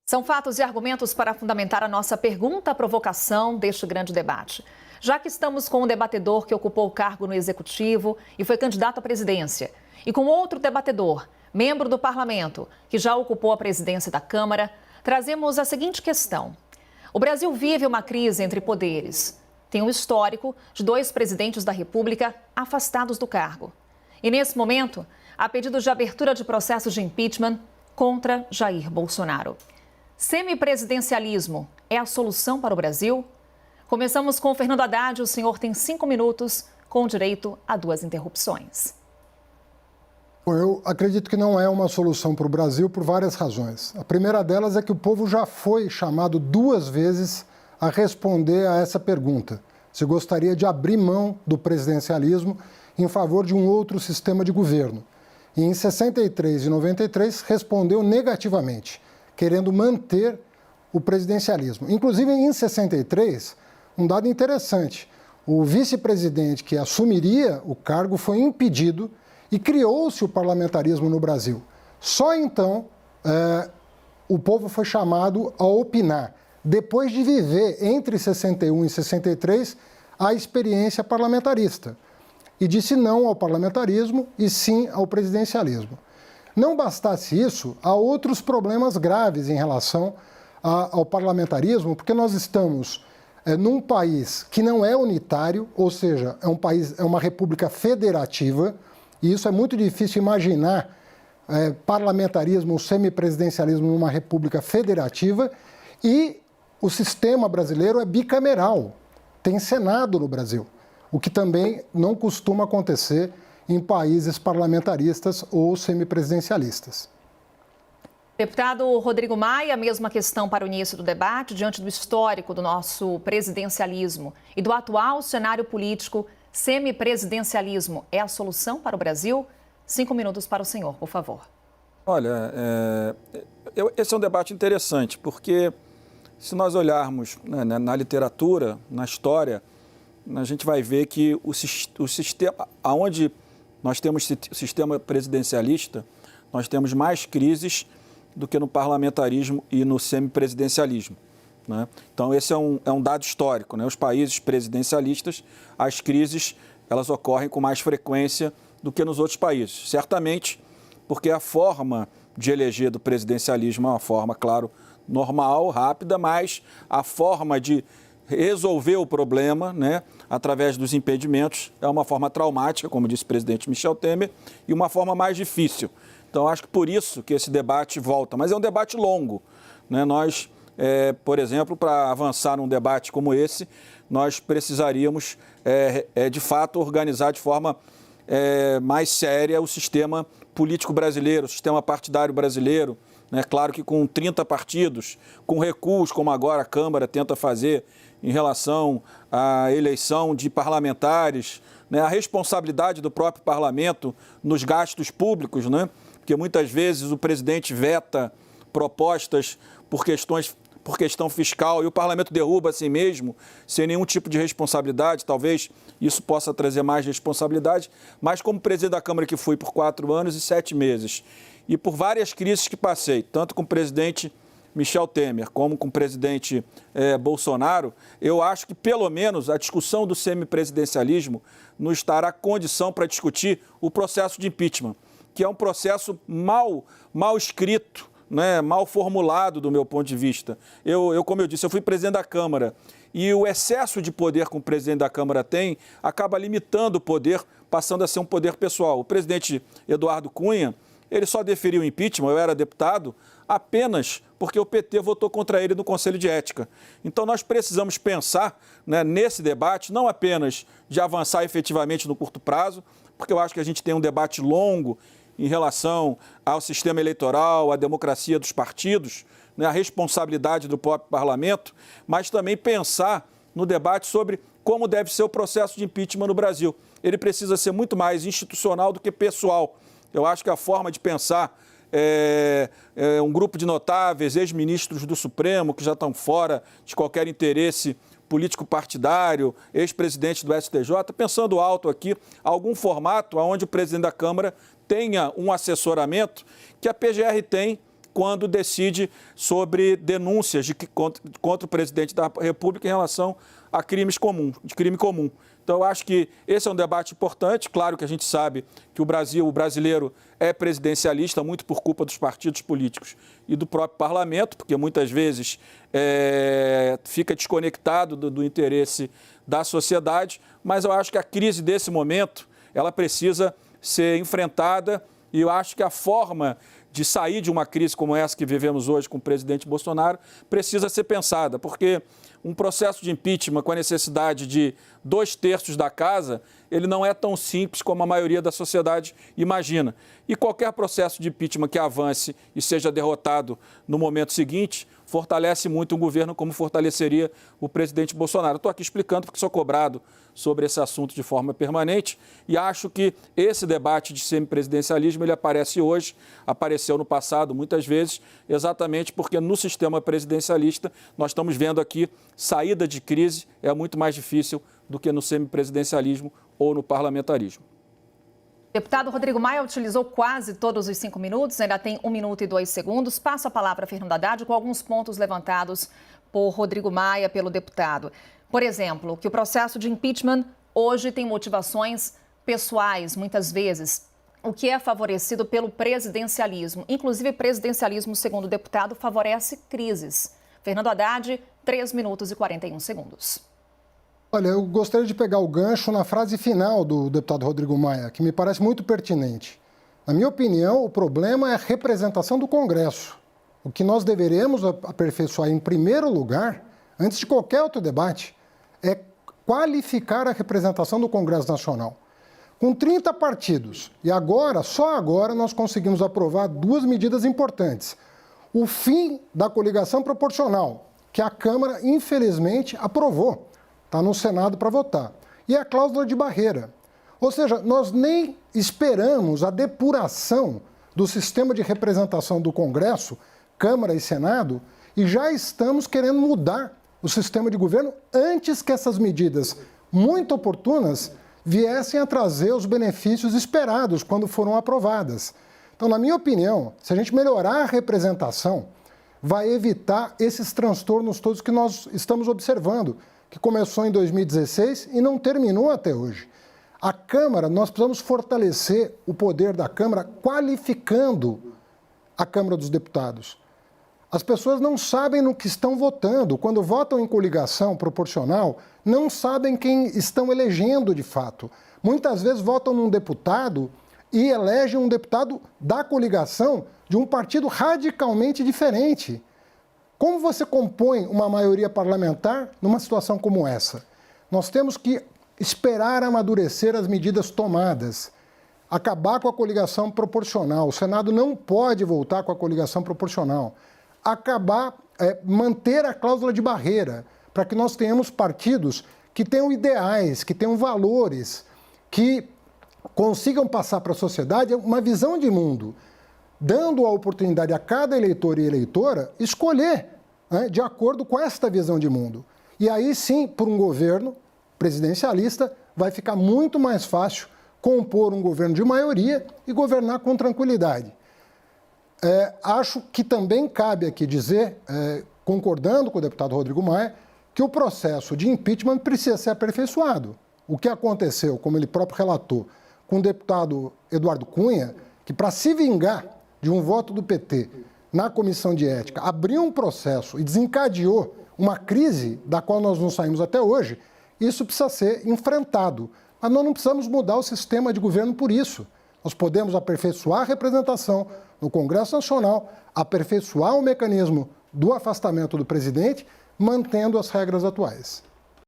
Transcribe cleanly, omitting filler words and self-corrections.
São fatos e argumentos para fundamentar a nossa pergunta à provocação deste grande debate. Já que estamos com um debatedor que ocupou o cargo no Executivo e foi candidato à presidência, e com outro debatedor, membro do Parlamento, que já ocupou a presidência da Câmara, trazemos a seguinte questão. O Brasil vive uma crise entre poderes. Tem um histórico de 2 presidentes da República afastados do cargo. E nesse momento, há pedidos de abertura de processos de impeachment contra Jair Bolsonaro. Semipresidencialismo é a solução para o Brasil? Começamos com o Fernando Haddad. O senhor tem 5 minutos, com direito a 2 interrupções. Bom, eu acredito que não é uma solução para o Brasil por várias razões. A primeira delas é que o povo já foi chamado 2 vezes a responder a essa pergunta: se gostaria de abrir mão do presidencialismo em favor de um outro sistema de governo. E em 63 e 93 respondeu negativamente, querendo manter o presidencialismo. Inclusive, em 63, um dado interessante: o vice-presidente que assumiria o cargo foi impedido e criou-se o parlamentarismo no Brasil. Só então o povo foi chamado a opinar, depois de viver entre 61 e 63 a experiência parlamentarista. E disse não ao parlamentarismo e sim ao presidencialismo. Não bastasse isso, há outros problemas graves em relação ao parlamentarismo, porque nós estamos num país que não é unitário, ou seja, é uma república federativa, e isso é muito difícil imaginar parlamentarismo ou semipresidencialismo numa república federativa, e o sistema brasileiro é bicameral, tem Senado no Brasil, o que também não costuma acontecer em países parlamentaristas ou semipresidencialistas. Deputado Rodrigo Maia, mesma questão para o início do debate, diante do histórico do nosso presidencialismo e do atual cenário político, semipresidencialismo é a solução para o Brasil? 5 minutos para o senhor, por favor. Olha, esse é um debate interessante, porque se nós olharmos na literatura, na história, a gente vai ver que o sistema, onde nós temos sistema presidencialista, nós temos mais crises do que no parlamentarismo e no semipresidencialismo, né? Então, esse é um dado histórico, né? Os países presidencialistas, as crises, elas ocorrem com mais frequência do que nos outros países. Certamente, porque a forma de eleger do presidencialismo é uma forma, claro, normal, rápida, mas a forma de resolver o problema, né, através dos impedimentos, é uma forma traumática, como disse o presidente Michel Temer, e uma forma mais difícil. Então, acho que por isso que esse debate volta. Mas é um debate longo, né? Nós, por exemplo, para avançar num debate como esse, nós precisaríamos, de fato, organizar de forma mais séria o sistema político brasileiro, o sistema partidário brasileiro, né? Claro que com 30 partidos, com recuos, como agora a Câmara tenta fazer em relação à eleição de parlamentares, né? A responsabilidade do próprio parlamento nos gastos públicos, né? Porque muitas vezes o presidente veta propostas por questão fiscal e o parlamento derruba assim mesmo, sem nenhum tipo de responsabilidade. Talvez isso possa trazer mais responsabilidade, mas como presidente da Câmara que fui por 4 anos e 7 meses, e por várias crises que passei, tanto com o presidente Michel Temer como com o presidente Bolsonaro, eu acho que pelo menos a discussão do semipresidencialismo nos dará condição para discutir o processo de impeachment, que é um processo mal escrito, né, mal formulado do meu ponto de vista. Como eu disse, eu fui presidente da Câmara e o excesso de poder que o presidente da Câmara tem acaba limitando o poder, passando a ser um poder pessoal. O presidente Eduardo Cunha, ele só deferiu o impeachment, eu era deputado, apenas porque o PT votou contra ele no Conselho de Ética. Então, nós precisamos pensar, né, nesse debate, não apenas de avançar efetivamente no curto prazo, porque eu acho que a gente tem um debate longo em relação ao sistema eleitoral, à democracia dos partidos, né, a responsabilidade do próprio parlamento, mas também pensar no debate sobre como deve ser o processo de impeachment no Brasil. Ele precisa ser muito mais institucional do que pessoal. Eu acho que a forma de pensar um grupo de notáveis, ex-ministros do Supremo, que já estão fora de qualquer interesse político partidário, ex-presidente do STJ, pensando alto aqui, algum formato onde o presidente da Câmara tenha um assessoramento que a PGR tem quando decide sobre denúncias contra o presidente da República em relação a crimes comuns, de crime comum. Então, eu acho que esse é um debate importante. Claro que a gente sabe que o brasileiro é presidencialista muito por culpa dos partidos políticos e do próprio parlamento, porque muitas vezes fica desconectado do interesse da sociedade. Mas eu acho que a crise desse momento, ela precisa ser enfrentada e eu acho que a forma de sair de uma crise como essa que vivemos hoje com o presidente Bolsonaro precisa ser pensada, porque um processo de impeachment com a necessidade de 2/3 da casa, ele não é tão simples como a maioria da sociedade imagina. E qualquer processo de impeachment que avance e seja derrotado no momento seguinte, fortalece muito um governo como fortaleceria o presidente Bolsonaro. Estou aqui explicando porque sou cobrado sobre esse assunto de forma permanente e acho que esse debate de semipresidencialismo ele aparece hoje, apareceu no passado muitas vezes, exatamente porque no sistema presidencialista nós estamos vendo aqui saída de crise é muito mais difícil do que no semipresidencialismo ou no parlamentarismo. O deputado Rodrigo Maia utilizou quase todos os 5 minutos, ainda tem 1 minuto e 2 segundos. Passo a palavra a Fernando Haddad com alguns pontos levantados por Rodrigo Maia, pelo deputado. Por exemplo, que o processo de impeachment hoje tem motivações pessoais, muitas vezes, o que é favorecido pelo presidencialismo. Inclusive, presidencialismo, segundo o deputado, favorece crises. Fernando Haddad, 3 minutos e 41 segundos. Olha, eu gostaria de pegar o gancho na frase final do deputado Rodrigo Maia, que me parece muito pertinente. Na minha opinião, o problema é a representação do Congresso. O que nós deveremos aperfeiçoar em primeiro lugar, antes de qualquer outro debate, é qualificar a representação do Congresso Nacional. Com 30 partidos, e agora, só agora, nós conseguimos aprovar 2 medidas importantes. O fim da coligação proporcional, que a Câmara, infelizmente, aprovou. Está no Senado para votar. E a cláusula de barreira. Ou seja, nós nem esperamos a depuração do sistema de representação do Congresso, Câmara e Senado, e já estamos querendo mudar o sistema de governo antes que essas medidas muito oportunas viessem a trazer os benefícios esperados quando foram aprovadas. Então, na minha opinião, se a gente melhorar a representação, vai evitar esses transtornos todos que nós estamos observando, que começou em 2016 e não terminou até hoje. A Câmara, nós precisamos fortalecer o poder da Câmara qualificando a Câmara dos Deputados. As pessoas não sabem no que estão votando. Quando votam em coligação proporcional, não sabem quem estão elegendo de fato. Muitas vezes votam num deputado e elegem um deputado da coligação de um partido radicalmente diferente. Como você compõe uma maioria parlamentar numa situação como essa? Nós temos que esperar amadurecer as medidas tomadas, acabar com a coligação proporcional. O Senado não pode voltar com a coligação proporcional. Manter a cláusula de barreira, para que nós tenhamos partidos que tenham ideais, que tenham valores, que consigam passar para a sociedade uma visão de mundo, dando a oportunidade a cada eleitor e eleitora escolher, né, de acordo com esta visão de mundo. E aí sim, por um governo presidencialista, vai ficar muito mais fácil compor um governo de maioria e governar com tranquilidade. Acho que também cabe aqui dizer, concordando com o deputado Rodrigo Maia, que o processo de impeachment precisa ser aperfeiçoado. O que aconteceu, como ele próprio relatou, com o deputado Eduardo Cunha, que para se vingar de um voto do PT na Comissão de Ética, abriu um processo e desencadeou uma crise da qual nós não saímos até hoje, isso precisa ser enfrentado. Mas nós não precisamos mudar o sistema de governo por isso. Nós podemos aperfeiçoar a representação no Congresso Nacional, aperfeiçoar o mecanismo do afastamento do presidente, mantendo as regras atuais.